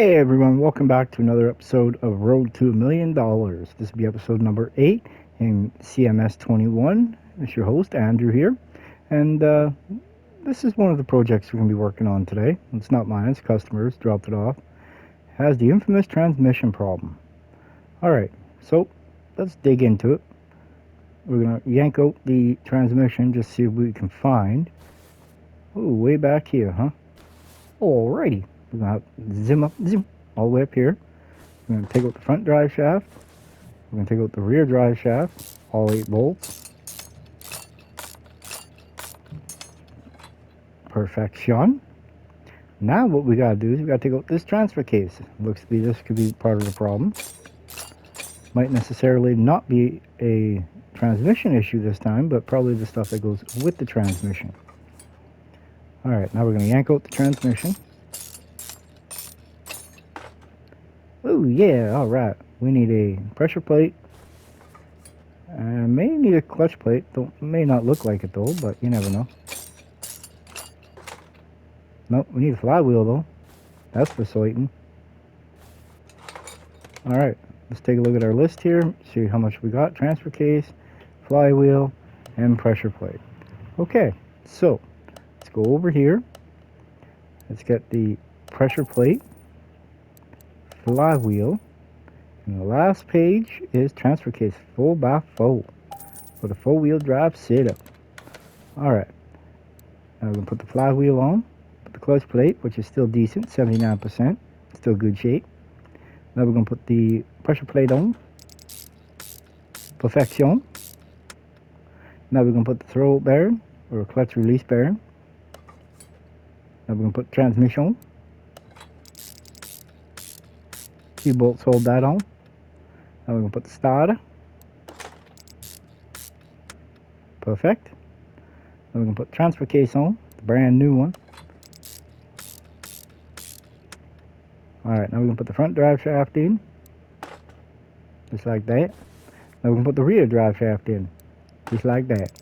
Hey everyone, welcome back to another episode of Road to $1,000,000. This will be episode number 8 in CMS-21. It's your host, Andrew here. And this is one of the projects we're going to be working on today. It's not mine, it's customers, dropped it off. It has the infamous transmission problem. Alright, so let's dig into it. We're going to yank out the transmission, just see if we can find... Oh, way back here, huh? Alrighty. We're going to zoom up, zoom, all the way up here. We're going to take out the front drive shaft. We're going to take out the rear drive shaft, all 8 bolts. Perfection. Now what we got to do is we got to take out this transfer case. Looks to be this could be part of the problem. Might necessarily not be a transmission issue this time, but probably the stuff that goes with the transmission. Alright, now we're going to yank out the transmission. Oh yeah, alright. We need a pressure plate. May need a clutch plate. May not look like it though, but you never know. Nope, we need a flywheel though. That's for certain. Alright, let's take a look at our list here. See how much we got. Transfer case, flywheel, and pressure plate. Okay, so let's go over here. Let's get the pressure plate, flywheel, and the last page is transfer case 4x4 for the 4-wheel drive setup. Alright, now we're going to put the flywheel on, put the clutch plate, which is still decent, 79%, still good shape. Now we're going to put the pressure plate on, perfection. Now we're going to put the throw bearing, or clutch release bearing. Now we're going to put transmission. 2 bolts hold that on. Now we're going to put the starter. Perfect. Now we're going to put transfer case on, the brand new one. Alright, now we're going to put the front drive shaft in. Just like that. Now we're going to put the rear drive shaft in. Just like that.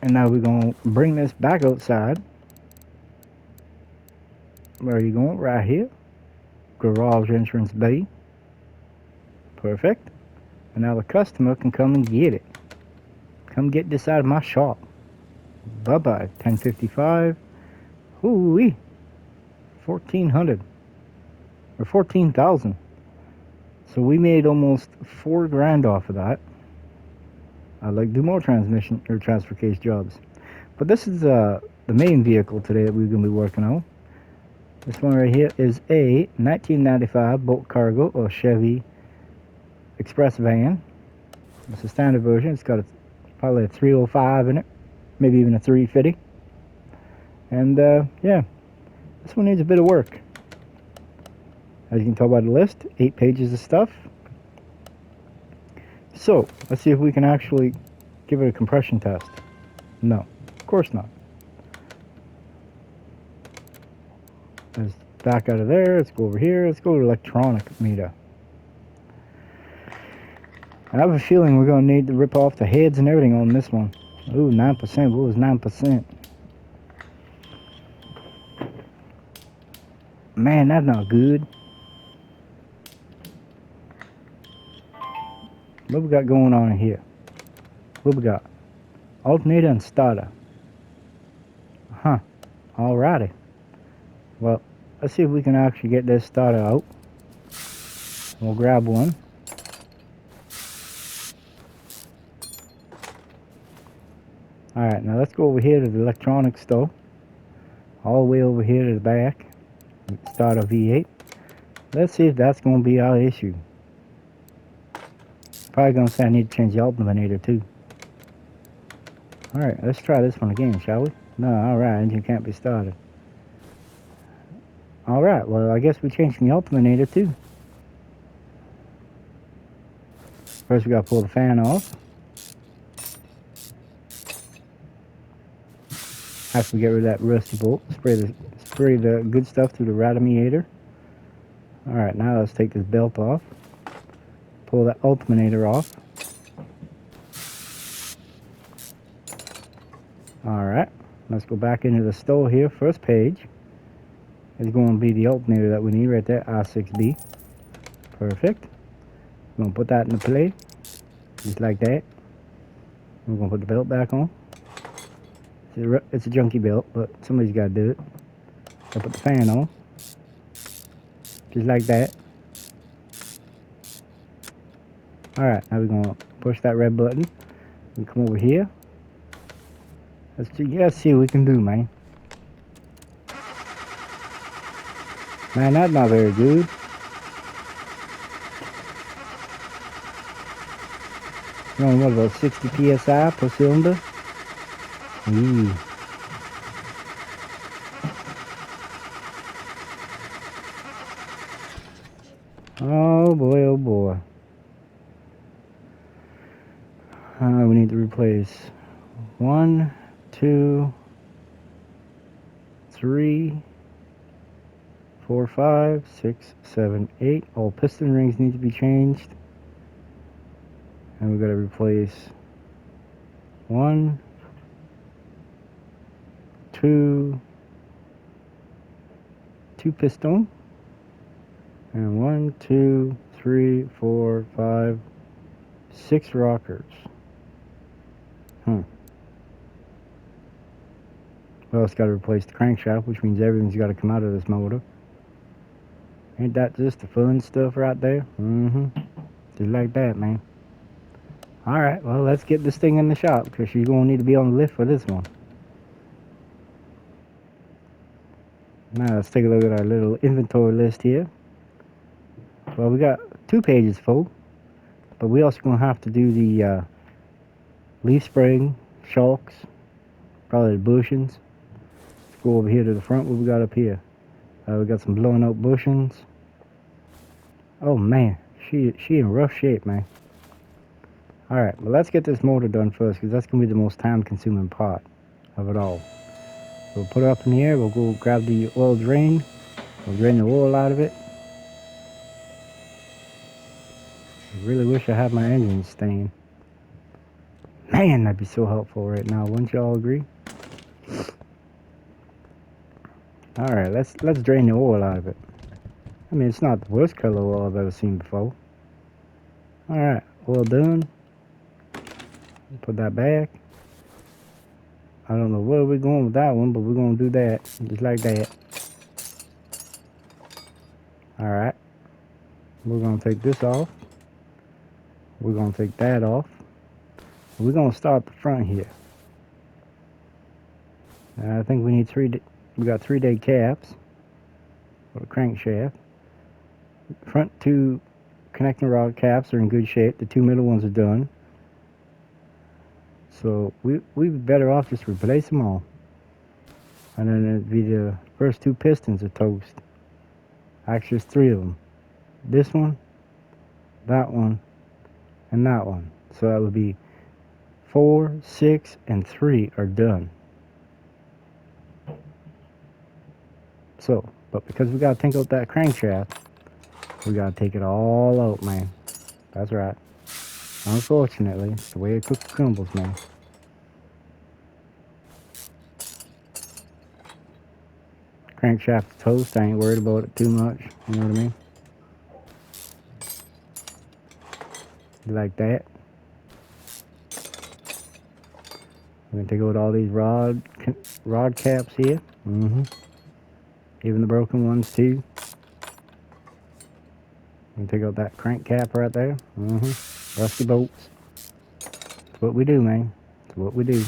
And now we're going to bring this back outside. Where are you going? Right here. Garage entrance bay. Perfect. And now the customer can come and get it. Come get this out of my shop. Bye-bye. 1055. Hoo-wee. 1,400. Or 14,000. So we made almost $4,000 off of that. I'd like to do more transmission or transfer case jobs. But this is the main vehicle today that we're going to be working on. This one right here is a 1995 bulk cargo or Chevy Express van. It's a standard version. It's got probably a 305 in it, maybe even a 350. And yeah, this one needs a bit of work. As you can tell by the list, 8 pages of stuff. So let's see if we can actually give it a compression test. No, of course not. Let's back out of there. Let's go over here. Let's go to electronic meter. I have a feeling we're going to need to rip off the heads and everything on this one. Ooh, 9%. What was 9%? Man, that's not good. What we got going on in here? What we got? Alternator and starter. Huh. Alrighty. Well, let's see if we can actually get this starter out. We'll grab one. Alright, now let's go over here to the electronics store. All the way over here to the back. Start a V8. Let's see if that's going to be our issue. Probably going to say I need to change the alternator too. Alright, let's try this one again, shall we? No, alright, engine can't be started. Alright, well I guess we changed the alternator too. First we got to pull the fan off. After we get rid of that rusty bolt, spray the good stuff through the radiator. Alright, now let's take this belt off. Pull that alternator off. Alright, let's go back into the store here. First page is going to be the alternator that we need right there, I6B. Perfect. We're going to put that into play, just like that. We're going to put the belt back on. It's a junky belt, but somebody's got to do it. I'll put the fan on, just like that. Alright, now we're going to push that red button. We come over here. Let's see what we can do, man. Man, that's not very good. What about 60 psi per cylinder? Eee. Oh boy, oh boy. We need to replace 1, 2, 3, 4, 5, 6, 7, 8. All piston rings need to be changed. And we've got to replace 1, 2 piston. And 1, 2, 3, 4, 5, 6 rockers. Well, it's got to replace the crankshaft, which means everything's got to come out of this motor. Ain't that just the fun stuff right there? Just like that, man. Alright, well, let's get this thing in the shop, because she's going to need to be on the lift for this one. Now, let's take a look at our little inventory list here. Well, we got 2 pages full, but we also going to have to do the leaf spring, shocks, probably the bushings. Let's go over here to the front. What we got up here? We got some blown out bushings. Oh man, she in rough shape, man. Alright, well, let's get this motor done first, because that's going to be the most time consuming part of it all. We'll put it up in the air. We'll go grab the oil drain. We'll drain the oil out of it. I really wish I had my engine staying. Man, that'd be so helpful right now. Wouldn't y'all agree? Alright, let's drain the oil out of it. I mean, it's not the worst color oil I've ever seen before. Alright, oil done. Put that back. I don't know where we're going with that one, but we're going to do that. Just like that. Alright. We're going to take this off. We're going to take that off. We're going to start the front here. I think we need we got 3 day caps for the crankshaft. Front 2 connecting rod caps are in good shape. The 2 middle ones are done. So we'd be better off just replace them all. And then it'd be the first 2 pistons are toast. Actually, there's 3 of them. This one, that one, and that one. So that would be 4, 6, and 3 are done. So, but because we gotta take out that crankshaft, we gotta take it all out, man. That's right. Unfortunately, it's the way it cooks crumbles, man. Crankshaft toast, I ain't worried about it too much. You know what I mean? Like that. We're gonna take out all these rod caps here. Even the broken ones too. We can take out that crank cap right there. Rusty bolts. That's what we do, man. That's what we do.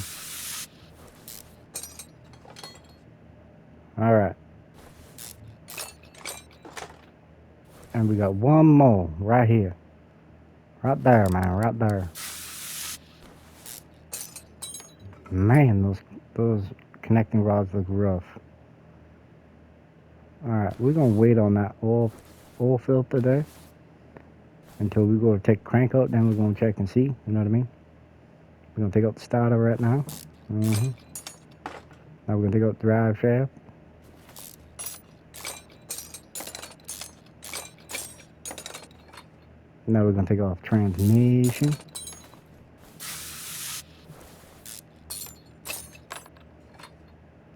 Alright. And we got one more right here. Right there, man. Right there. Man, those connecting rods look rough. Alright, we're going to wait on that oil filter there until we go to take the crank out. Then we're going to check and see. You know what I mean? We're going to take out the starter right now. Now we're going to take out the drive shaft. Now we're going to take off transmission.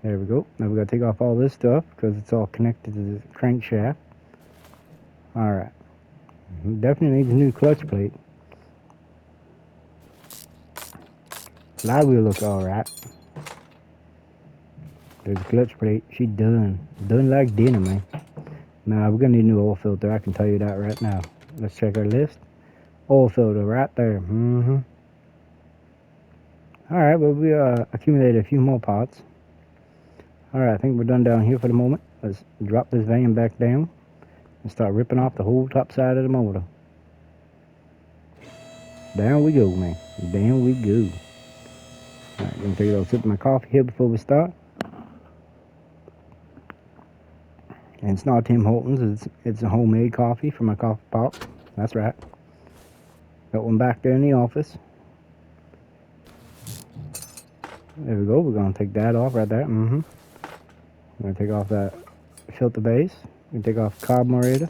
There we go. Now we gotta take off all this stuff because it's all connected to the crankshaft. Alright. Definitely needs a new clutch plate. Flywheel looks alright. There's a clutch plate. She done. Done like dinner, man. Now we're gonna need a new oil filter. I can tell you that right now. Let's check our list. Oil filter right there. Alright, well we accumulated a few more pots. Alright, I think we're done down here for the moment. Let's drop this van back down and start ripping off the whole top side of the motor. Down we go, man. Down we go. Alright, gonna take a little sip of my coffee here before we start. And it's not Tim Hortons, it's a homemade coffee from my coffee pot. That's right. Got one back there in the office. There we go. We're gonna take that off right there. We're gonna take off that filter base. We're gonna take off the carburetor.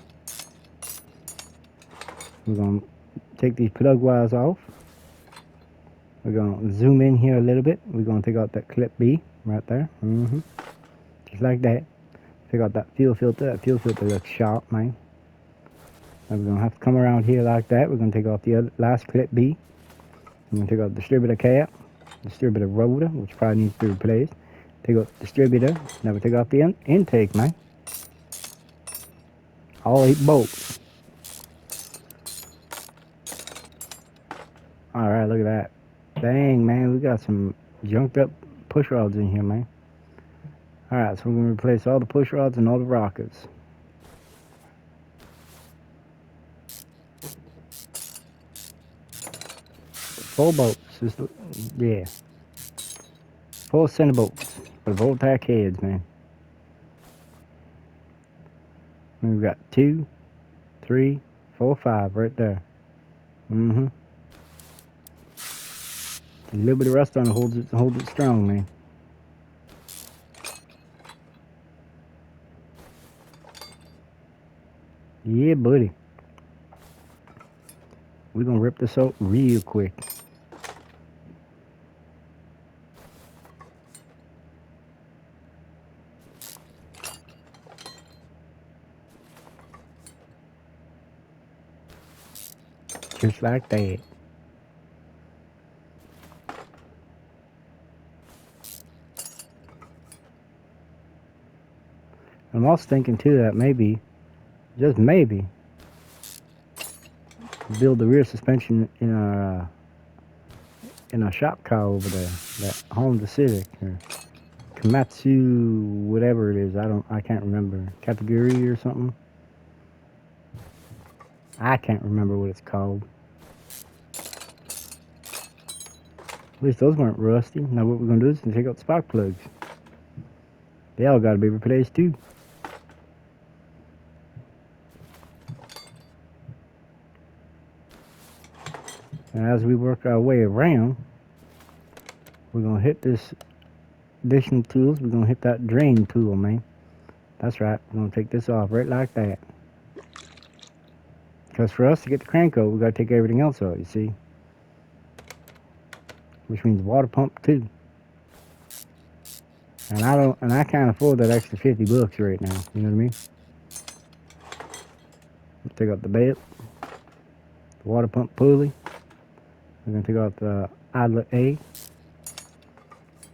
We're gonna take these plug wires off. We're gonna zoom in here a little bit. We're gonna take out that clip B right there. Just like that. Take out that fuel filter. That fuel filter looks sharp, man. And we're gonna have to come around here like that. We're gonna take off the last clip B. We're gonna take out the distributor cap, distributor rotor, which probably needs to be replaced. Take out the distributor. Now we take off the intake, man. All 8 bolts. Alright, look at that. Dang, man, we got some junked up push rods in here, man. Alright, so we're going to replace all the push rods and all the rockets. Four bolts. Yeah. 4 center bolts for the Voltac heads, man. And we've got 2, 3, 4, 5 right there. A little bit of rust on it holds it strong, man. Yeah, buddy. We're gonna rip this out real quick. Just like that. I'm also thinking too that maybe, just maybe, build the rear suspension in our shop car over there, that Honda Civic or Komatsu, whatever it is. I can't remember. Category or something. I can't remember what it's called. At least those weren't rusty. Now what we're gonna do is take out the spark plugs. They all gotta be replaced too. And as we work our way around, we're gonna hit this additional tools. We're gonna hit that drain tool, man. That's right. We're gonna take this off right like that. Because for us to get the crank out, we gotta take everything else out, you see. Which means water pump too. And I can't afford that extra $50 right now. You know what I mean? Take out the belt, the water pump pulley. We're gonna take out the idler A,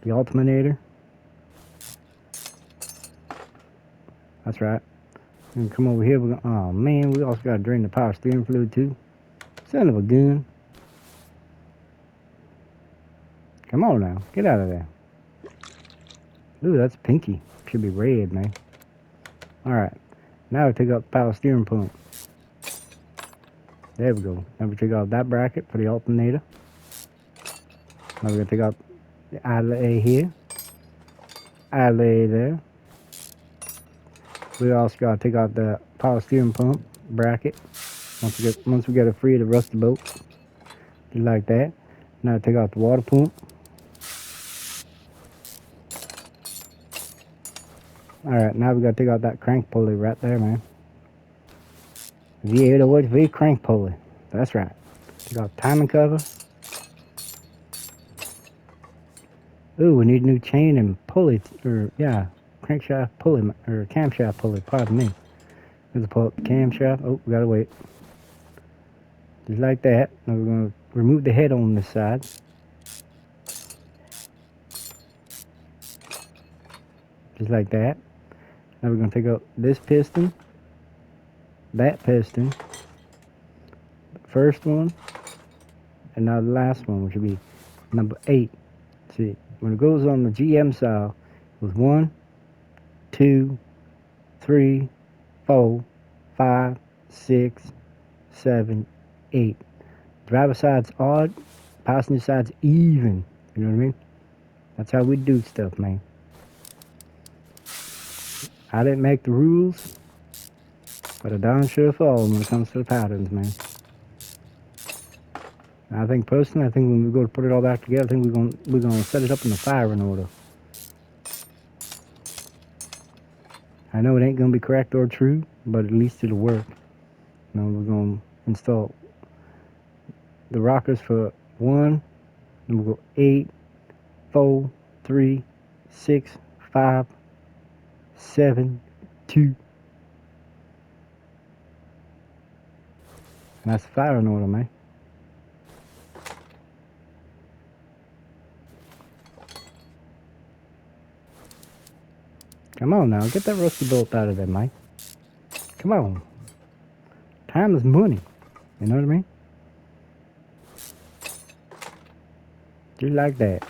the alternator. That's right. We're gonna come over here. Oh man, we also gotta drain the power steering fluid too. Son of a gun. Come on now, get out of there. Ooh, that's pinky. Should be red, man. Alright, now we take out the power steering pump. There we go. Now we take out that bracket for the alternator. Now we're gonna take out the idler A here. Idler A there. We also gotta take out the power steering pump bracket. Once we get it free of the rusty bolts. Just like that. Now take out the water pump. Alright, now we gotta take out that crank pulley right there, man. V808V crank pulley. That's right. Take out the timing cover. Ooh, we need a new chain and pulley, or yeah, crankshaft pulley, or camshaft pulley, pardon me. Let's pull up the camshaft. Oh, we gotta wait. Just like that. Now we're gonna remove the head on this side. Just like that. Now we're gonna take out this piston, that piston, first one, and now the last one, which will be number 8. See, when it goes on the GM style, it was 1, 2, 3, 4, 5, 6, 7, 8. Driver side's odd, passenger side's even. You know what I mean? That's how we do stuff, man. I didn't make the rules, but I darn sure follow them when it comes to the patterns, man. I think personally, I think when we go to put it all back together, I think we're gonna set it up in the firing order. I know it ain't gonna be correct or true, but at least it'll work. Now we're gonna install the rockers for 1, and we'll go 8, 4, 3, 6, 5, 7, 2. And that's the firing order, man. Come on now, get that rusty bolt out of there, Mike. Come on. Time is money. You know what I mean? Just like that.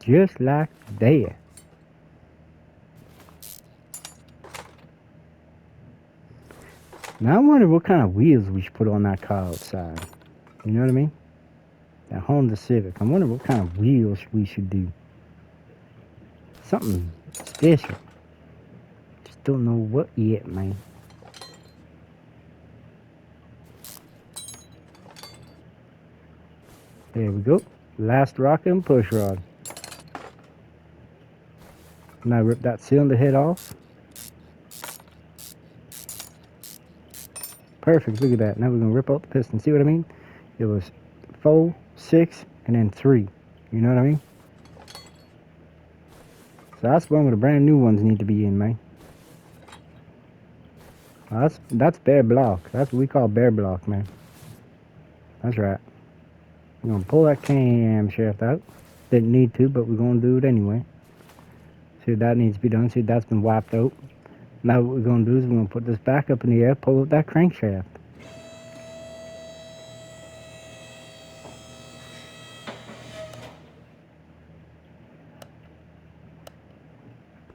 Just like that. Now I wonder what kind of wheels we should put on that car outside. You know what I mean? That Honda Civic. I wonder what kind of wheels we should do. Something special. Just don't know what yet, man. There we go. Last rocket and push rod. Now rip that cylinder head off. Perfect, look at that. Now we're going to rip out the piston. See what I mean? It was 4, 6, and then 3. You know what I mean? So that's one where the brand new ones need to be in, man. That's bare block. That's what we call bare block, man. That's right. We're going to pull that camshaft out. Didn't need to, but we're going to do it anyway. See, that needs to be done. See, that's been wiped out. Now what we're going to do is we're going to put this back up in the air, pull up that crankshaft.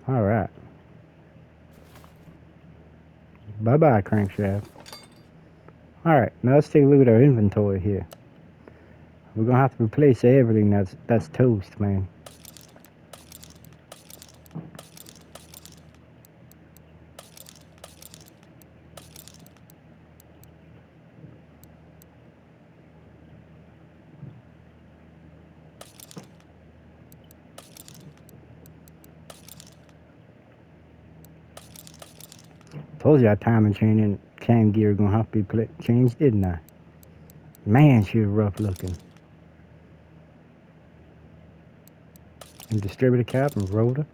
Alright. Bye-bye, crankshaft. Alright, now let's take a look at our inventory here. We're going to have to replace everything that's toast, man. Told you our timing chain and cam gear gonna have to be changed, didn't I? Man, she was rough looking. And distributor cap and rotor.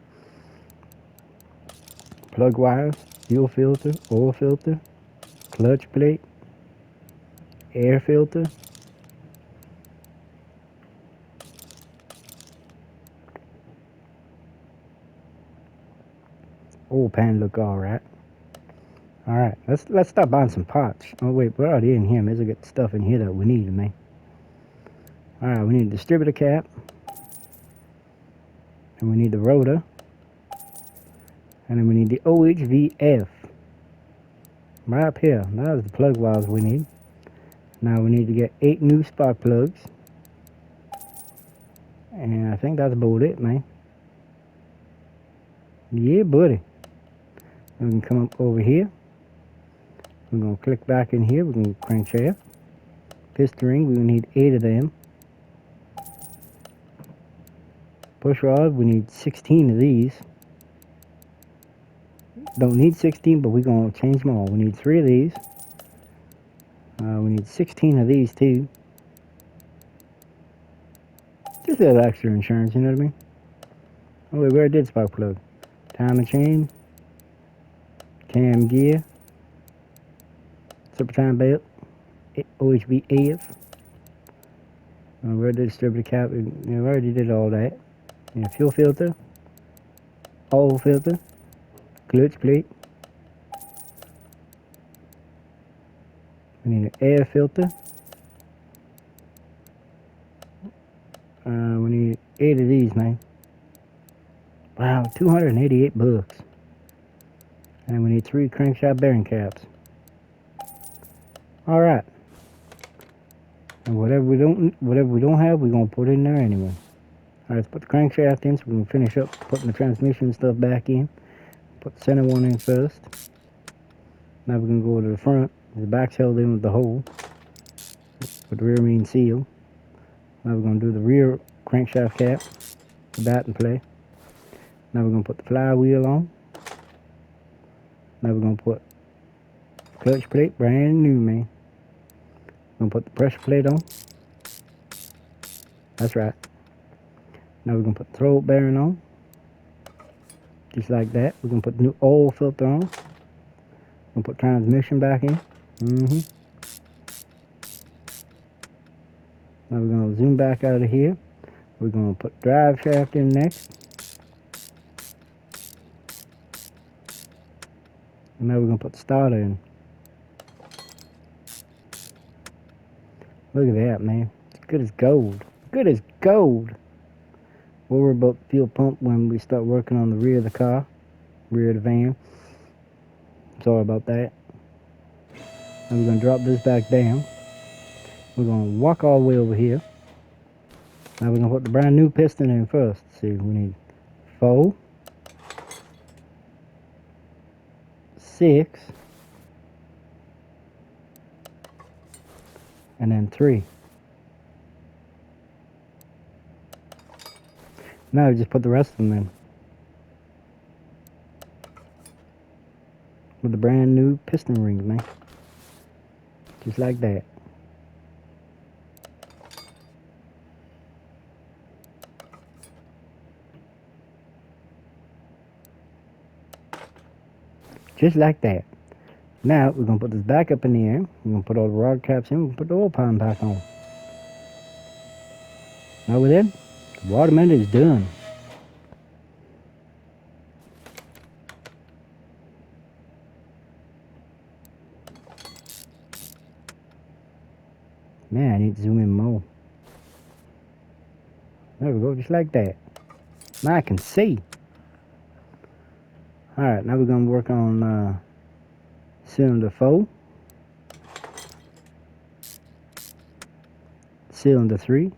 Plug wires, fuel filter, oil filter, clutch plate, air filter. Oil pan look alright. Alright, let's start buying some parts. Oh wait, we're already in here. There's a good stuff in here that we need, man. Alright, we need a distributor cap. And we need the rotor. And then we need the OHVF. Right up here. That's the plug wires we need. Now we need to get 8 new spark plugs. And I think that's about it, man. Yeah, buddy. We can come up over here. We're going to click back in here. We're going to crankshaft. Piston ring, we need 8 of them. Push rod, we need 16 of these. Don't need 16, but we're going to change them all. We need 3 of these. We need 16 of these too. Just a little extra insurance, you know what I mean? Oh wait, where did spark plug? Timing chain, cam gear, super time belt, OHV AF. Where did distributor cap? We already did all that. Fuel filter, oil filter, clutch plate. We need an air filter. We need 8 of these, man. Wow, 288 bucks. And we need 3 crankshaft bearing caps. All right. And whatever we don't have, we're gonna put in there anyway. All right, let's put the crankshaft in so we can finish up putting the transmission stuff back in. Put the center one in first. Now we're gonna go to the front. The back's held in with the hole. Put the rear main seal. Now we're gonna do the rear crankshaft cap. Put that in play. Now we're gonna put the flywheel on. Now we're gonna put the clutch plate, brand new, man. We're gonna put the pressure plate on. That's right. Now we're gonna put the throat bearing on. Just like that. We're gonna put the new oil filter on. We're gonna put transmission back in. Now we're gonna zoom back out of here. We're gonna put drive shaft in next. And now we're gonna put the starter in. Look at that, man. It's good as gold. Good as gold. We'll worry about the fuel pump when we start working on the rear of the car, rear of the van. Sorry about that. Now we're gonna drop this back down. We're gonna walk all the way over here. Now we're gonna put the brand new piston in first. See, we need 4, 6, and then 3. Now we just put the rest of them in with the brand new piston rings, man. Just like that. Just like that. Now we're gonna put this back up in the air. We're gonna put all the rod caps in. We're gonna put the oil pan back on. Now we're in. The water meter is done. Man, I need to zoom in more. There we go, just like that. Now I can see. Alright, now we're gonna work on cylinder 4. Cylinder 3.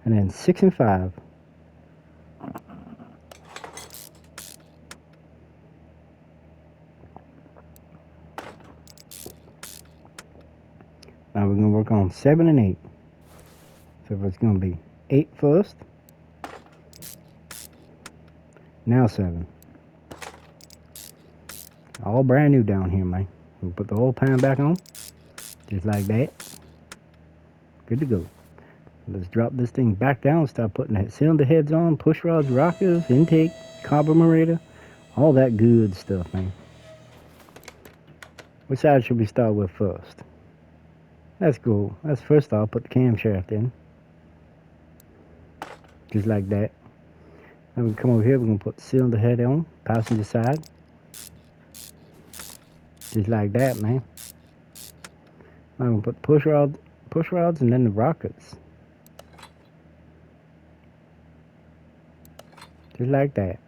And then 6 and 5. Now we're gonna work on 7 and 8. So it's gonna be 8 first. Now 7. All brand new down here, man. We'll put the oil pan back on. Just like that. Good to go. Let's drop this thing back down. Start putting the cylinder heads on, push rods, rockers, intake, carburetor, all that good stuff, man. Which side should we start with first? Let's go. Let's first off put the camshaft in. Just like that. Then we come over here, we're going to put the cylinder head on, passenger side. Just like that, man. Now we're going to put the push rods and then the rockets. Just like that.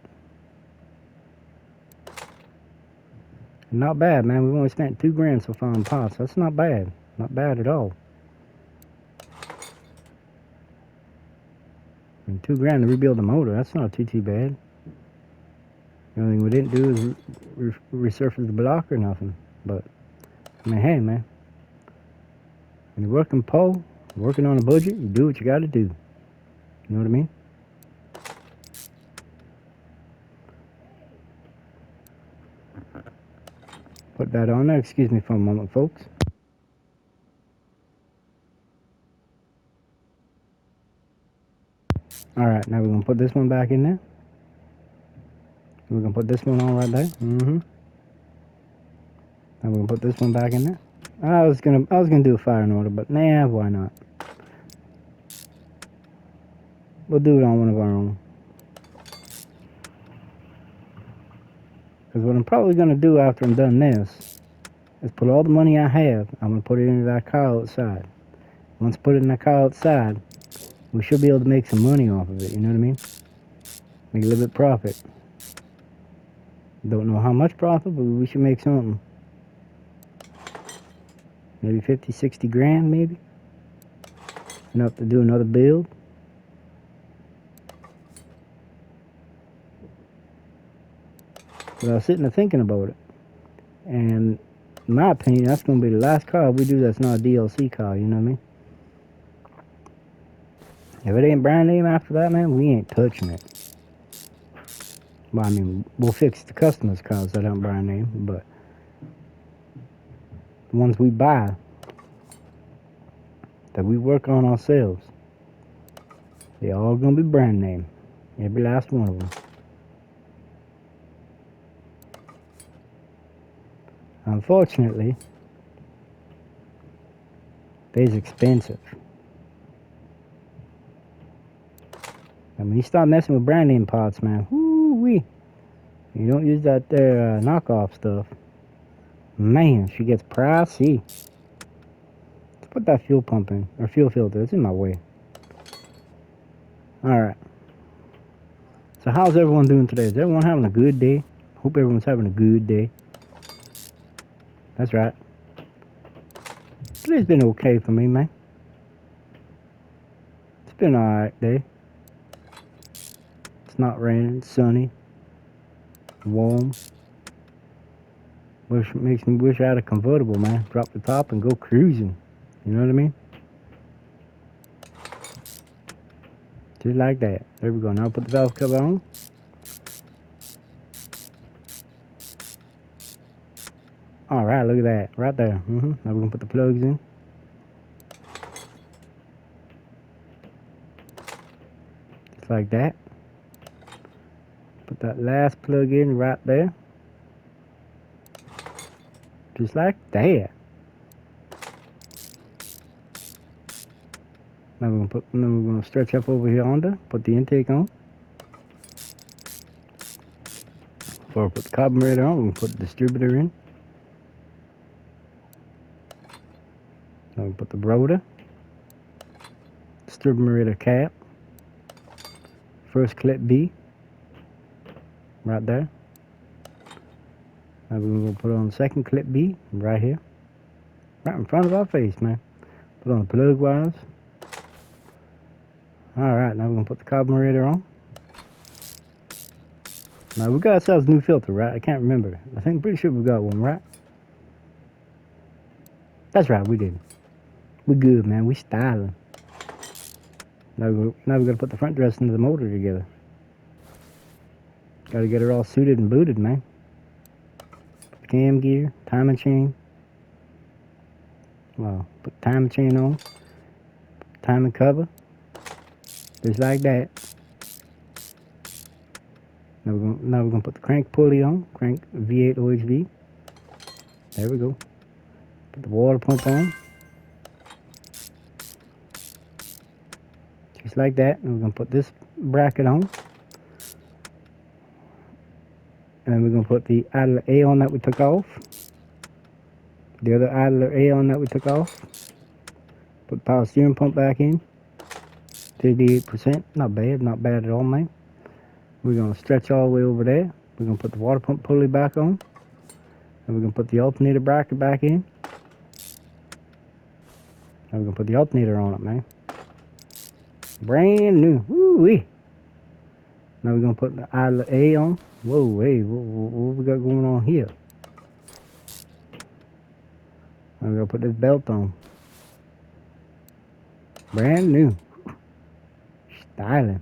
Not bad, man. We've only spent $2 so far on parts. That's not bad. Not bad at all. And $2 to rebuild the motor. That's not too bad. The only thing we didn't do is resurface the block or nothing. But I mean, hey, man. When you're working pole, working on a budget, you do what you got to do. You know what I mean? Put that on there. Excuse me for a moment, folks. Alright, now we're going to put this one back in there. We're going to put this one on right there. Now we're going to put this one back in there. I was gonna do a firing order, but nah, why not? We'll do it on one of our own. Because what I'm probably gonna do after I'm done this is put all the money I have, I'm gonna put it into that car outside. Once I put it in that car outside, we should be able to make some money off of it, you know what I mean? Make a little bit of profit. Don't know how much profit, but we should make something. Maybe 50, 60 grand, maybe? Enough to do another build. But I was sitting there thinking about it. And in my opinion, that's going to be the last car we do that's not a DLC car, you know what I mean? If it ain't brand name after that, man, we ain't touching it. Well, I mean, we'll fix the customers' cars that aren't brand name, but the ones we buy, that we work on ourselves, they all gonna be brand name. Every last one of them. Unfortunately, they's expensive. And when you start messing with brand name parts, man, whoo-wee. You don't use that there knockoff stuff. Man, she gets pricey. Let's put that fuel pump in, or fuel filter. It's in my way. Alright. So how's everyone doing today? Is everyone having a good day? Hope everyone's having a good day. That's right. Today's been okay for me, man. It's been an alright day. It's not raining, it's sunny, warm. Which makes me wish I had a convertible, man. Drop the top and go cruising. You know what I mean? Just like that. There we go. Now put the valve cover on. Alright, look at that. Right there. Now we're going to put the plugs in. Just like that. Put that last plug in right there. Just like that. Now we're gonna stretch up over here under, put the intake on. Before we put the carburetor on, we're gonna put the distributor in. Now we put the rotor, distributor cap, first clip B, right there. Now we're gonna put on the second clip B, right here, right in front of our face, man. Put on the plug wires. Alright, now we're gonna put the carburetor on. Now we got ourselves a new filter, right? I can't remember. I'm pretty sure we got one, right? That's right, we did. We good, man. We styling. Now we gotta put the front dress into the motor together. Gotta get her all suited and booted, man. Put the cam gear, timing chain. Well, put the timing chain on. Timing cover. Just like that. Now we're gonna put the crank pulley on. Crank V8 OHV. There we go. Put the water pump on. Just like that. And we're gonna put this bracket on. And then we're gonna put the idler A on that we took off. The other idler A on that we took off. Put the power steering pump back in. 58%. Not bad at all, man. We're gonna stretch all the way over there. We're gonna put the water pump pulley back on. And we're gonna put the alternator bracket back in. And we're gonna put the alternator on it, man. Brand new. Woo-wee. Now we're gonna put the idler A on. Whoa, hey, what we got going on here? I'm gonna put this belt on. Brand new. Styling.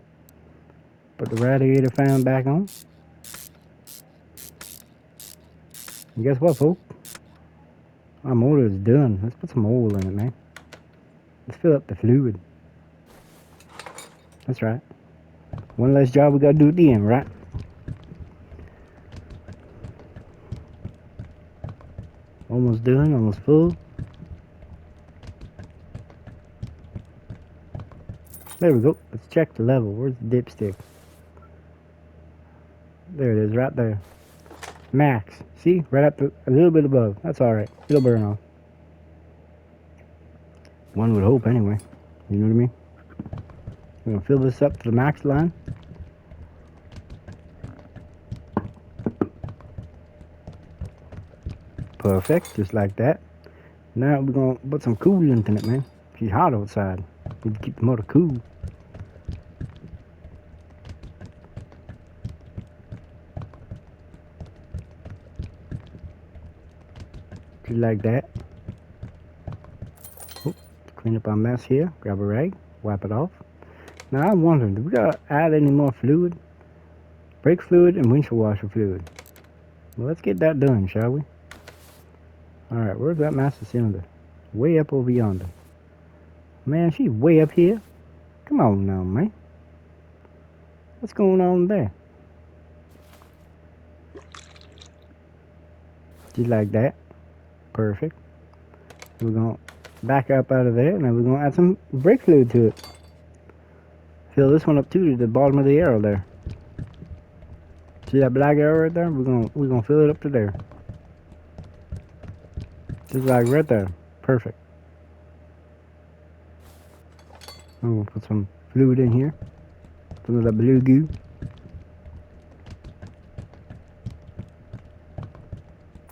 Put the radiator fan back on. And guess what, folks? Our motor is done. Let's put some oil in it, man. Let's fill up the fluid. That's right. One less job we gotta do at the end, right? Almost done, almost full. There we go. Let's check the level. Where's the dipstick? There it is, right there. Max. See? Right up to a little bit above. That's alright. It'll burn off. One would hope, anyway. You know what I mean? We're gonna fill this up to the max line. Perfect, just like that. Now we're gonna put some coolant in it, man. It's hot outside. Need to keep the motor cool. Just like that. Oh, clean up our mess here. Grab a rag, wipe it off. Now I'm wondering, do we gotta add any more fluid? Brake fluid and windshield washer fluid. Well, let's get that done, shall we? Alright, where's that master cylinder? Way up over yonder. Man, she's way up here. Come on now, man. What's going on there? Just like that. Perfect. We're gonna back up out of there, and then we're gonna add some brake fluid to it. Fill this one up too to the bottom of the arrow there. See that black arrow right there? We're gonna fill it up to there. Just like right there. Perfect. I'm gonna put some fluid in here. Some of that blue goo.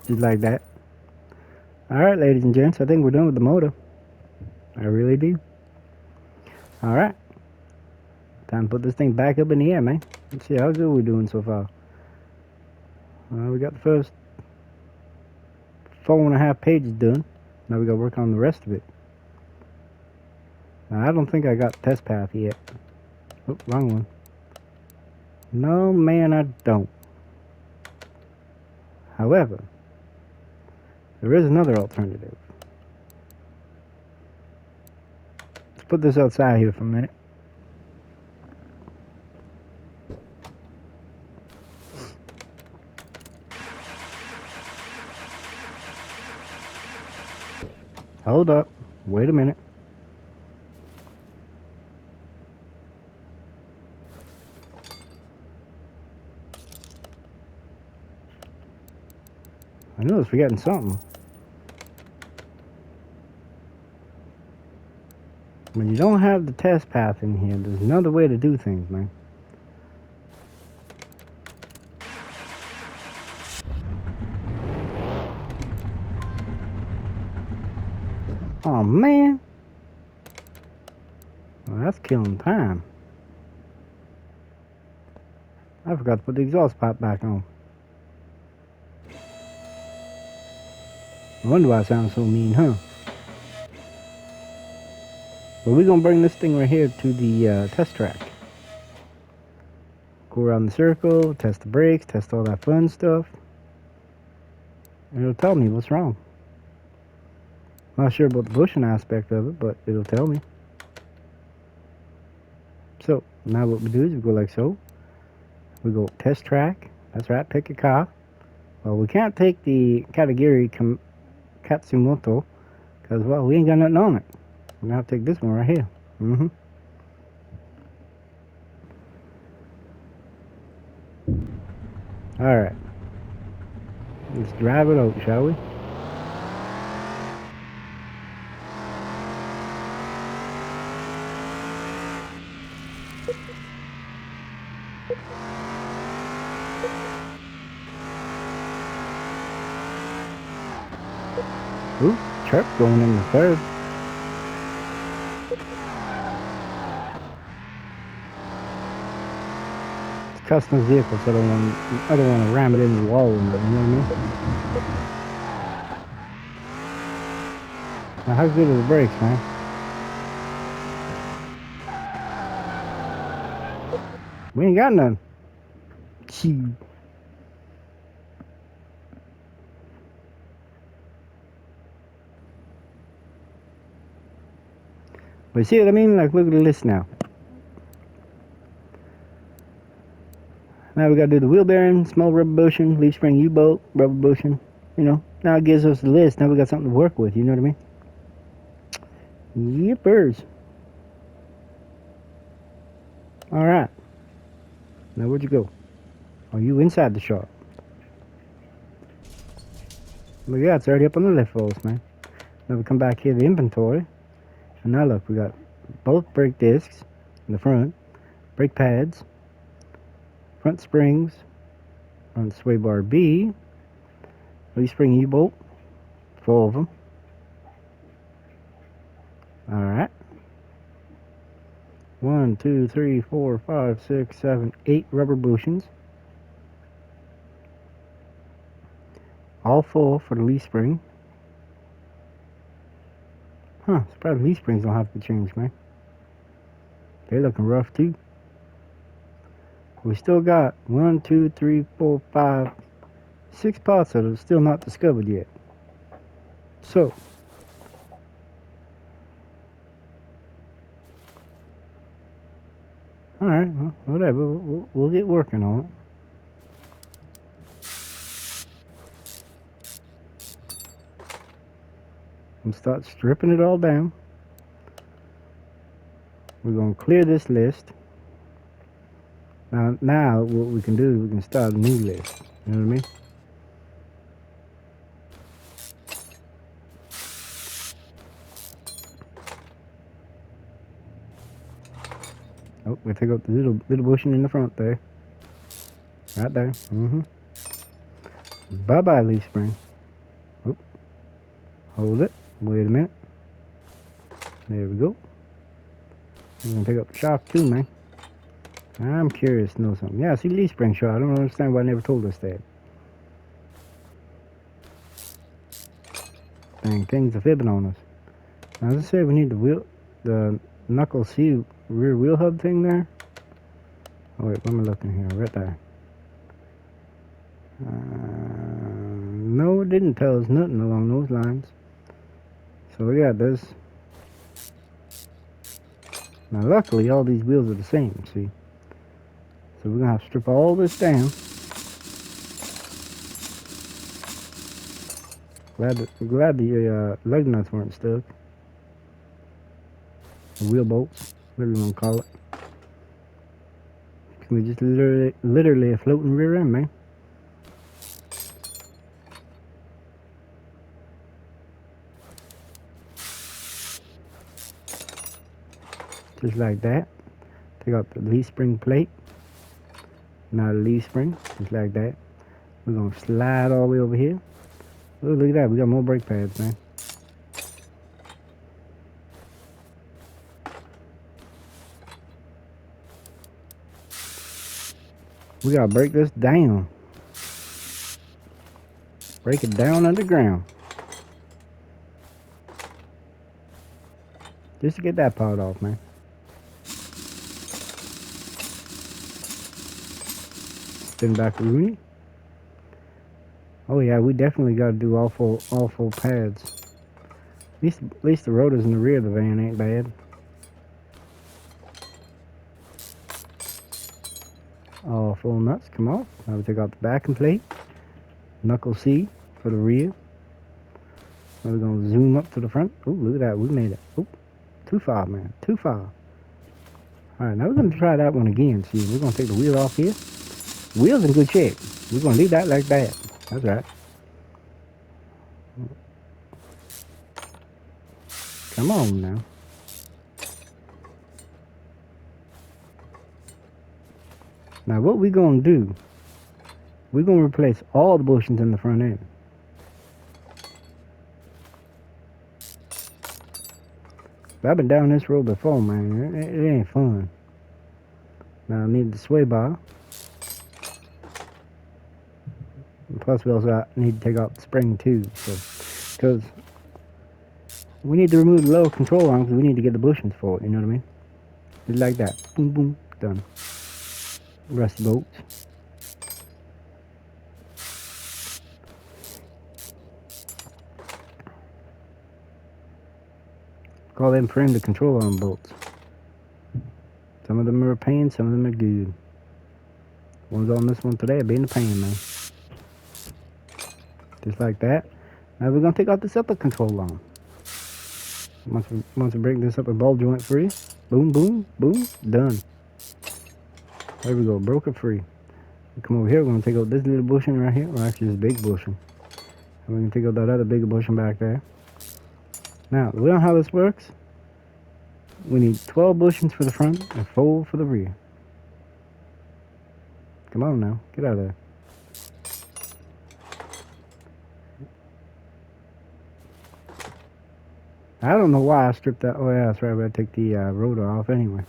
Just like that. Alright, ladies and gents, I think we're done with the motor. I really do. Alright. Time to put this thing back up in the air, man. Let's see how good we're doing so far. We got the first 4.5 pages done. Now we gotta work on the rest of it. Now, I don't think I got the test path yet. Oh, wrong one. No, man, I don't. However, there is another alternative. Let's put this outside here for a minute. Hold up. Wait a minute. I knew I was forgetting something. When you don't have the test path in here, there's another way to do things, man. Oh, man. Well, that's killing time. I forgot to put the exhaust pipe back on. No wonder why I sound so mean, huh? But we're going to bring this thing right here to the test track. Go around the circle, test the brakes, test all that fun stuff. And it'll tell me what's wrong. Not sure about the bushing aspect of it, but it'll tell me. So, now what we do is we go like so. We go test track. That's right, pick a car. Well, we can't take the category Katsumoto because, well, we ain't got nothing on it. We're going to have to take this one right here. Alright. Let's drive it out, shall we? Ooh, chirp going in the third. It's a custom vehicle, so I don't want to ram it in the wall, you know what I mean? Now, how good are the brakes, man? We ain't got none. Gee. But see what I mean? Like, look at the list now. Now we gotta do the wheel bearing, small rubber bushing, leaf spring U-bolt, rubber bushing. You know, now it gives us the list. Now we got something to work with. You know what I mean? Yippers. All right. Now where'd you go? Oh, you inside the shop. Look, yeah, it's already up on the left for us, man. Now we come back here to inventory. And now look, we got both brake discs in the front, brake pads, front springs, front sway bar B, leaf spring U-bolt, 4 of them. Alright. 1, 2, 3, 4, 5, 6, 7, 8 rubber bushings. All 4 for the leaf spring. Huh, surprised leaf springs don't have to change, man. They're looking rough too. We still got 1, 2, 3, 4, 5, 6 parts that are still not discovered yet. So, alright, well, whatever. We'll get working on it. And start stripping it all down. We're going to clear this list. Now what we can do is we can start a new list. You know what I mean? Oh, we take out the little bushing in the front there. Right there. Bye-bye, leaf spring. Oh, hold it. Wait a minute. There we go. We're going to pick up the shock too, man. I'm curious to know something. Yeah, see, leaf spring shot. I don't understand why they never told us that. Dang, things are fibbing on us. Now, as I said, we need the knuckle C rear wheel hub thing there. Oh, wait, what am I looking here? Right there. No, it didn't tell us nothing along those lines. So we got this. Now luckily all these wheels are the same, see? So we're gonna have to strip all this down. Glad the lug nuts weren't stuck. The wheel bolts, whatever you wanna call it. Can we just literally a floating rear end, man? Just like that. Take out the leaf spring plate. Now the leaf spring, just like that. We're gonna slide all the way over here. Oh, look at that, we got more brake pads, man. We gotta break this down. Break it down underground. Just to get that part off, man. Spin back to Rooney. Oh yeah, we definitely gotta do all four pads. At least the rotors in the rear of the van ain't bad. All 4 nuts come off. Now we take out the backing plate. Knuckle C for the rear. Now we're gonna zoom up to the front. Oh, look at that, we made it. Oh, too far, man, too far. Alright, now we're gonna try that one again. See, we're gonna take the wheel off here. Wheel's in good shape. We're gonna leave that like that. That's right. Come on now. Now what we gonna do, we're gonna replace all the bushings in the front end. I've been down this road before, man. It ain't fun. Now I need the sway bar. And plus we also need to take out the spring too. So, because we need to remove the lower control arm because we need to get the bushings for it, you know what I mean? Just like that. Boom, boom, done. Rusty bolts. call them frame the control arm bolts. Some of them are a pain, some of them are good. One's on this one today, being a pain, man. Just like that. Now we're gonna take out this upper control arm. Once we break this upper ball joint free, boom, boom, boom, done. There we go, broke it free. We come over here, we're gonna take out this little bushing right here, or actually this big bushing. And we're gonna take out that other bigger bushing back there. Now, the way on how this works, we need 12 bushings for the front and 4 for the rear. Come on now, get out of there. I don't know why I stripped that. Oh yeah, that's right, I take the rotor off anyway.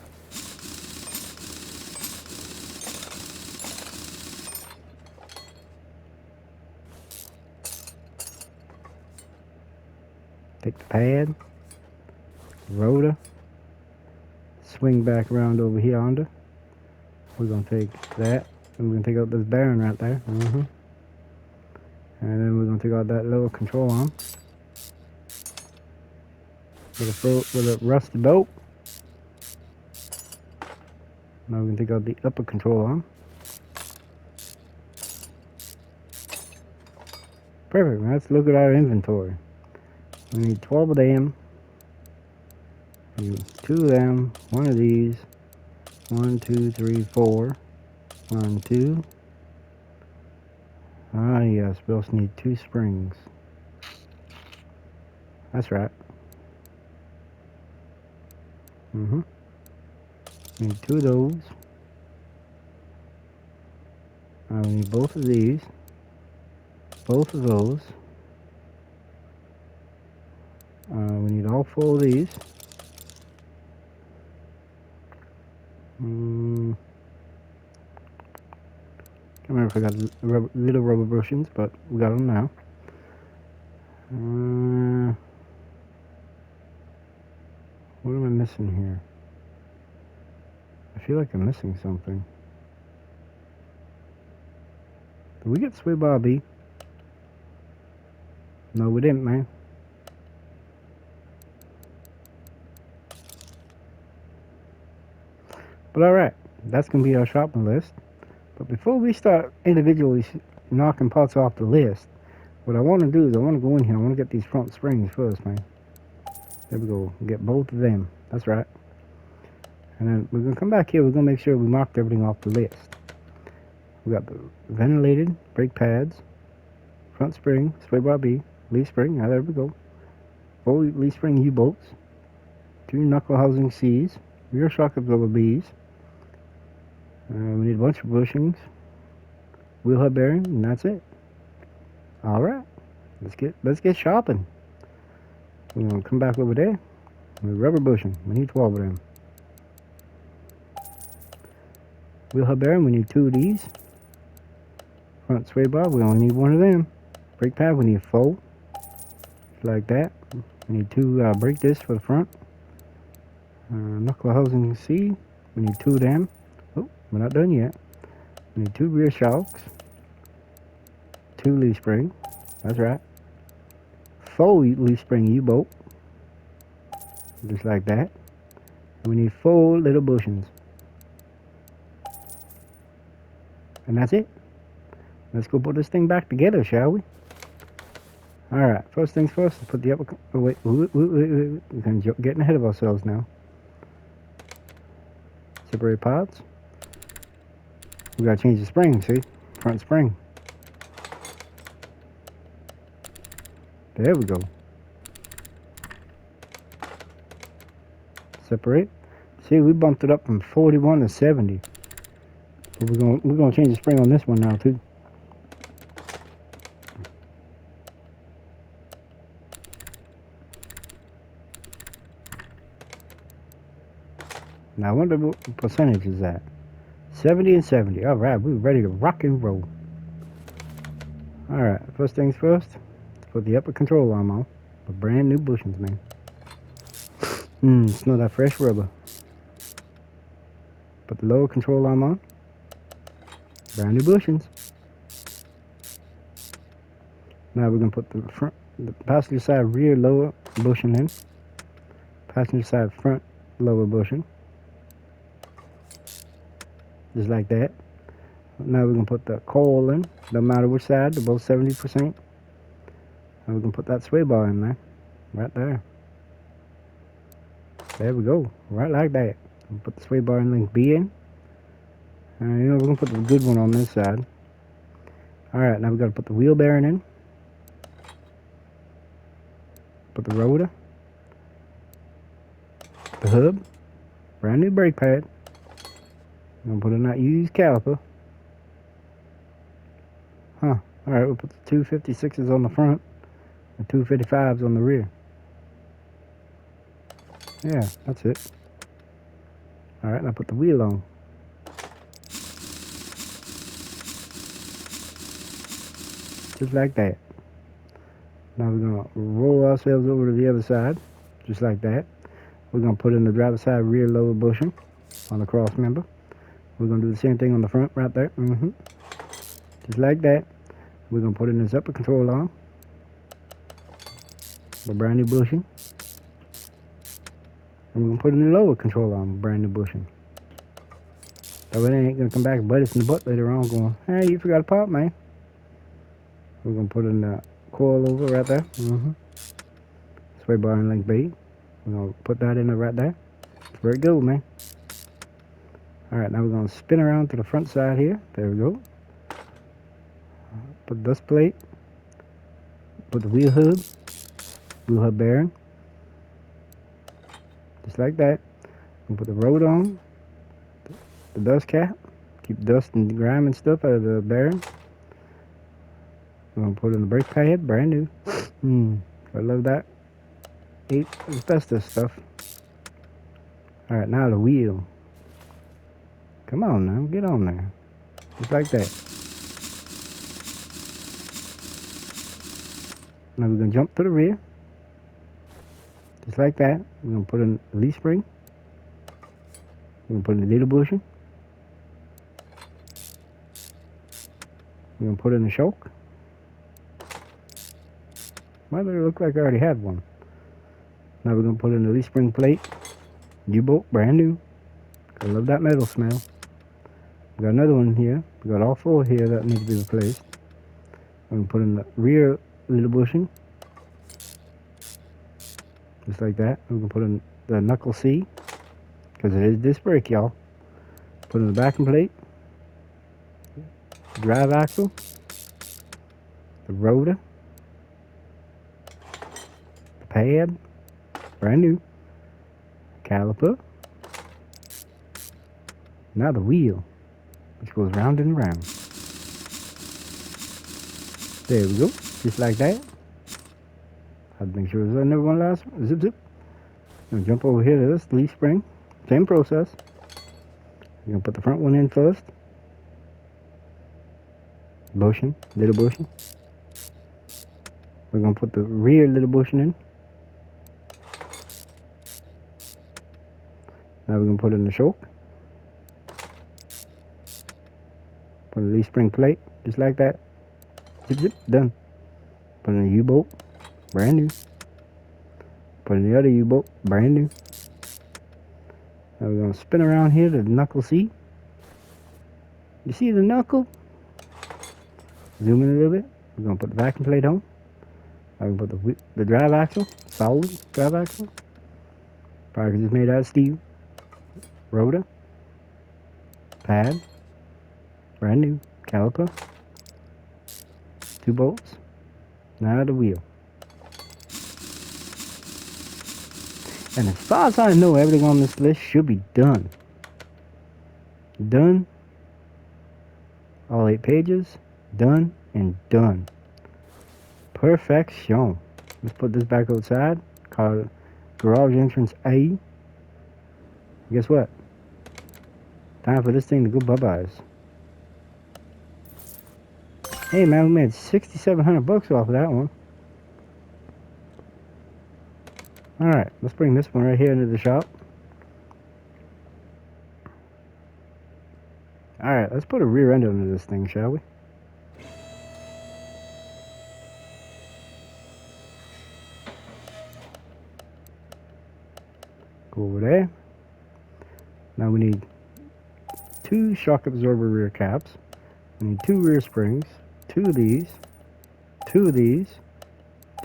Take the pad, rotor, swing back around over here under. We're gonna take that, and we're gonna take out this bearing right there. And then we're gonna take out that lower control arm with a rusty bolt. Now we're gonna take out the upper control arm. Perfect. Let's look at our inventory. We need 12 of them. We need 2 of them. 1 of these. 1, 2, 3, 4. 1, 2. Ah, yes. We also need 2 springs. That's right. We need 2 of those. We need both of these. Both of those. We need all 4 of these. Can't remember if I got little rubber bushings, but we got them now. What am I missing here? I feel like I'm missing something. Did we get Sway Bobby? No, we didn't, man. But alright, that's going to be our shopping list. But before we start individually knocking parts off the list, what I want to do is I want to go in here. I want to get these front springs first, man. There we go. Get both of them. That's right. And then we're going to come back here. We're going to make sure we marked everything off the list. We got the ventilated brake pads, front spring, sway bar B, leaf spring. Now there we go. 4 leaf spring U-bolts, 2 knuckle housing C's, rear shock absorber B's. We need a bunch of bushings, wheel hub bearing, and that's it. All right, let's get shopping. We're gonna come back over there with rubber bushing. We need 12 of them. Wheel hub bearing, we need 2 of these. Front sway bar, we only need 1 of them. Brake pad, we need 4, like that. We need 2 brake discs for the front. Knuckle housing C, we need 2 of them. Oh, we're not done yet. We need 2 rear shocks, 2 leaf spring, that's right. 4 leaf spring U-bolt, just like that. And we need 4 little bushings. And that's it. Let's go put this thing back together, shall we? Alright, first things first, let's put the upper... Oh, wait. We're getting ahead of ourselves now. Separate parts. We gotta change the spring, see? Front spring. There we go. Separate. See, we bumped it up from 41 to 70. But we're gonna change the spring on this one now too. Now I wonder what percentage is that. 70 and 70. Alright, we're ready to rock and roll. Alright, first things first, let's put the upper control arm on. With brand new bushings, man. Smell that fresh rubber. Put the lower control arm on. Brand new bushings. Now we're gonna put the passenger side rear lower bushing in. Passenger side front lower bushing. Just like that. Now we're going to put the coil in. No matter which side, they're both 70%. And we're going to put that sway bar in there. Right there. There we go. Right like that. We'll put the sway bar in link B in. And you know, we're going to put the good one on this side. Alright, now we got to put the wheel bearing in. Put the rotor. The hub. Brand new brake pad. I'm going to put in that used caliper. Huh. Alright, we'll put the 256s on the front. And 255s on the rear. Yeah, that's it. Alright, now put the wheel on. Just like that. Now we're going to roll ourselves over to the other side. Just like that. We're going to put in the driver's side rear lower bushing on the cross member. We're going to do the same thing on the front right there. Just like that. We're going to put in this upper control arm. The brand new bushing. And we're going to put in the lower control arm. Brand new bushing. That way they ain't going to come back and bite us in the butt later on going, hey, you forgot a pop, man. We're going to put in the coil over right there. Sway bar in link B. We're going to put that in there right there. That's where it goes, man. Alright, now we're going to spin around to the front side here. There we go. Put the dust plate. Put the wheel hub bearing. Just like that. We'll put the rotor on. The dust cap. Keep dust and grime and stuff out of the bearing. We're going to put in the brake pad, brand new. I love that. Asbestos stuff. Alright, now the wheel. Come on now, get on there. Just like that. Now we're going to jump to the rear. Just like that. We're going to put in the leaf spring. We're going to put in the needle bushing. We're going to put in the choke. Why does it look like I already had one? Now we're going to put in the leaf spring plate. U-bolt, brand new. I love that metal smell. We got another one here. We got all four here that need to be replaced. I'm going to put in the rear little bushing. Just like that. We're going to put in the knuckle C. Because it is disc brake, y'all. Put in the backing plate. Drive axle. The rotor. The pad. Brand new. Caliper. Now the wheel, which goes round and round. There we go, just like that. I'd make sure there's another one last one. Zip, zip. I'm gonna jump over here to this leaf spring. Same process. You're gonna put the front one in first. Bushing, little bushing. We're gonna put the rear little bushing in. Now we're gonna put in the choke. Put a leaf spring plate, just like that. Zip, zip, done. Put in a U-bolt, brand new. Put in the other U-bolt, brand new. Now we're going to spin around here to the knuckle C. You see the knuckle? Zoom in a little bit. We're going to put the vacuum plate on. I'm going to put the drive axle, solid drive axle. Probably just made out of steel. Rotor. Pad. Brand new. Caliper. 2 bolts. Now the wheel. And as far as I know, everything on this list should be done. Done. All 8 pages. Done and done. Perfection. Let's put this back outside. Call it garage entrance A. Guess what? Time for this thing to go bye-byes. Hey man, we made $6,700 off of that one. Alright, let's bring this one right here into the shop. Alright, let's put a rear end under this thing, shall we? over there. Now we need 2 shock absorber rear caps. We need 2 rear springs, 2 of these, 2 of these,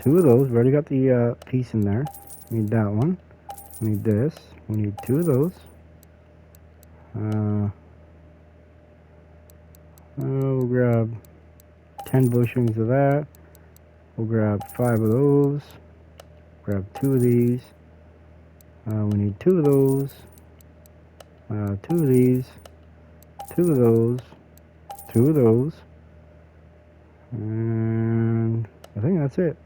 2 of those. We already got the piece in there. We need that one. We need this. We need 2 of those. We'll grab 10 bushings of that. We'll grab 5 of those. Grab 2 of these. We need 2 of those. 2 of these. 2 of those. 2 of those. And I think that's it.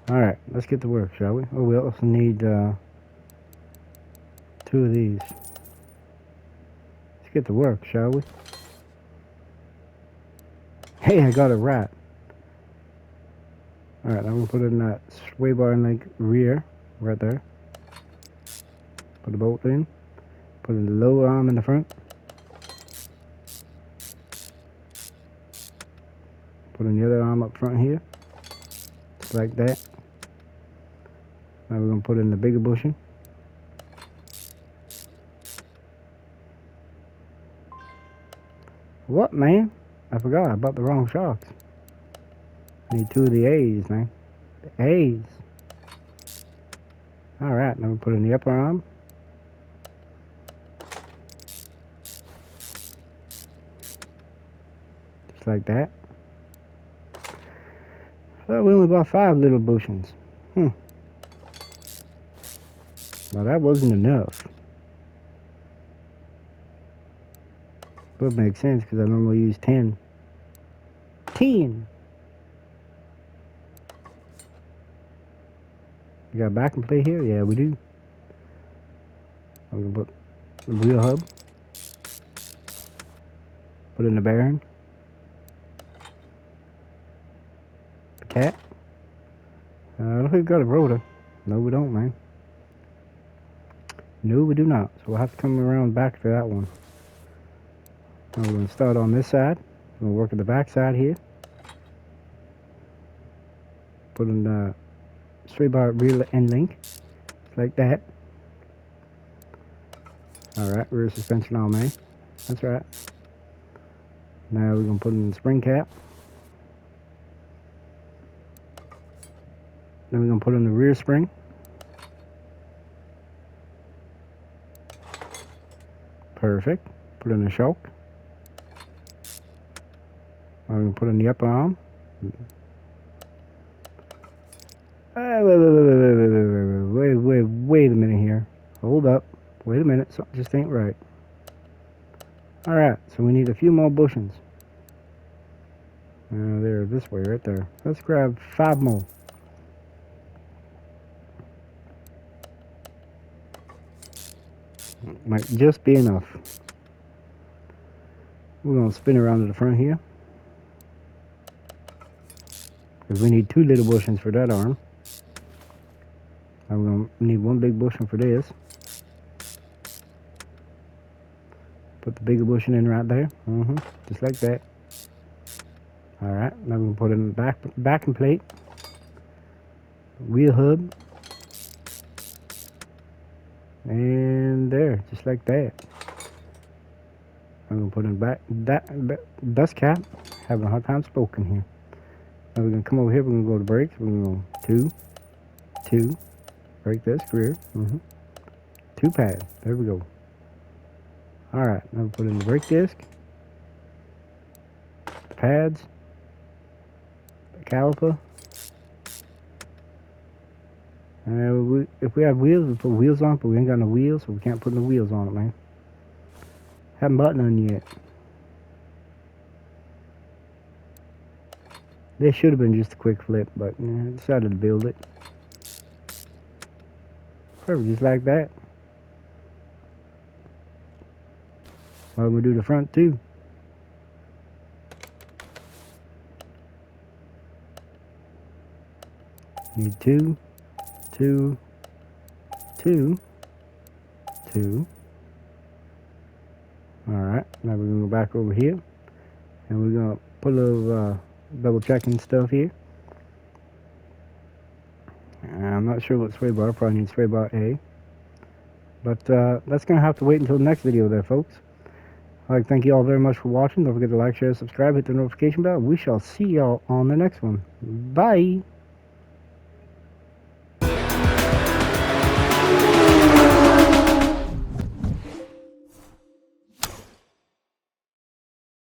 Alright, let's get to work, shall we? Oh, we also need 2 of these. Let's get to work, shall we? Hey, I got it right. Alright, now we'll put it in that sway bar and link rear, right there. Put the bolt in. Put in the lower arm in the front. Put in the other arm up front here. Just like that. Now we're going to put in the bigger bushing. What, man? I forgot. I bought the wrong shocks. I need 2 of the A's, man. The A's. Alright, now we put in the upper arm. Just like that. So we only bought 5 little bushings. Now that wasn't enough. But it makes sense because I normally use 10. 10! We got a backing plate here? Yeah, we do. I'm going to put the wheel hub. Put in the bearing. The cat. I don't think we got a rotor. No, we don't, man. No, we do not. So we'll have to come around back for that one. Now we're going to start on this side. We're going to work at the back side here. Put in the straight bar rear end link. Just like that. Alright, rear suspension on, man. That's right. Now we're going to put in the spring cap. Then we're going to put in the rear spring. Perfect. Put in the shock. Now we're going to put in the upper arm. Wait a minute here. Hold up. Wait a minute. Something just ain't right. Alright, so we need a few more bushings. There, this way, right there. Let's grab 5 more. Might just be enough. We're going to spin around to the front here. Because we need 2 little bushings for that arm. And we're going to need 1 big bushing for this. Put the bigger bushing in right there. Just like that. Alright, now we're going to put in the backing plate. Wheel hub. And there, just like that. I'm going to put in that dust cap. Having a hard time spoken here. Now we're going to come over here. We're going to go to brakes. We're going to go 2, 2. Brake this, rear. 2 pads. There we go. Alright, now we put in the brake disc. The pads. The caliper. If we have wheels, we put wheels on, but we ain't got no wheels, so we can't put no wheels on it, man. Haven't bought none yet. This should have been just a quick flip, but I decided to build it. Perfect, just like that. Well, we do the front too. Need 2, 2, 2, 2. Alright, now we're going to go back over here. And we're going to put a little double checking stuff here. I'm not sure what sway bar. Probably need sway bar A. But that's going to have to wait until the next video there, folks. I'd like to thank you all very much for watching. Don't forget to like, share, subscribe, hit the notification bell. We shall see y'all on the next one. Bye!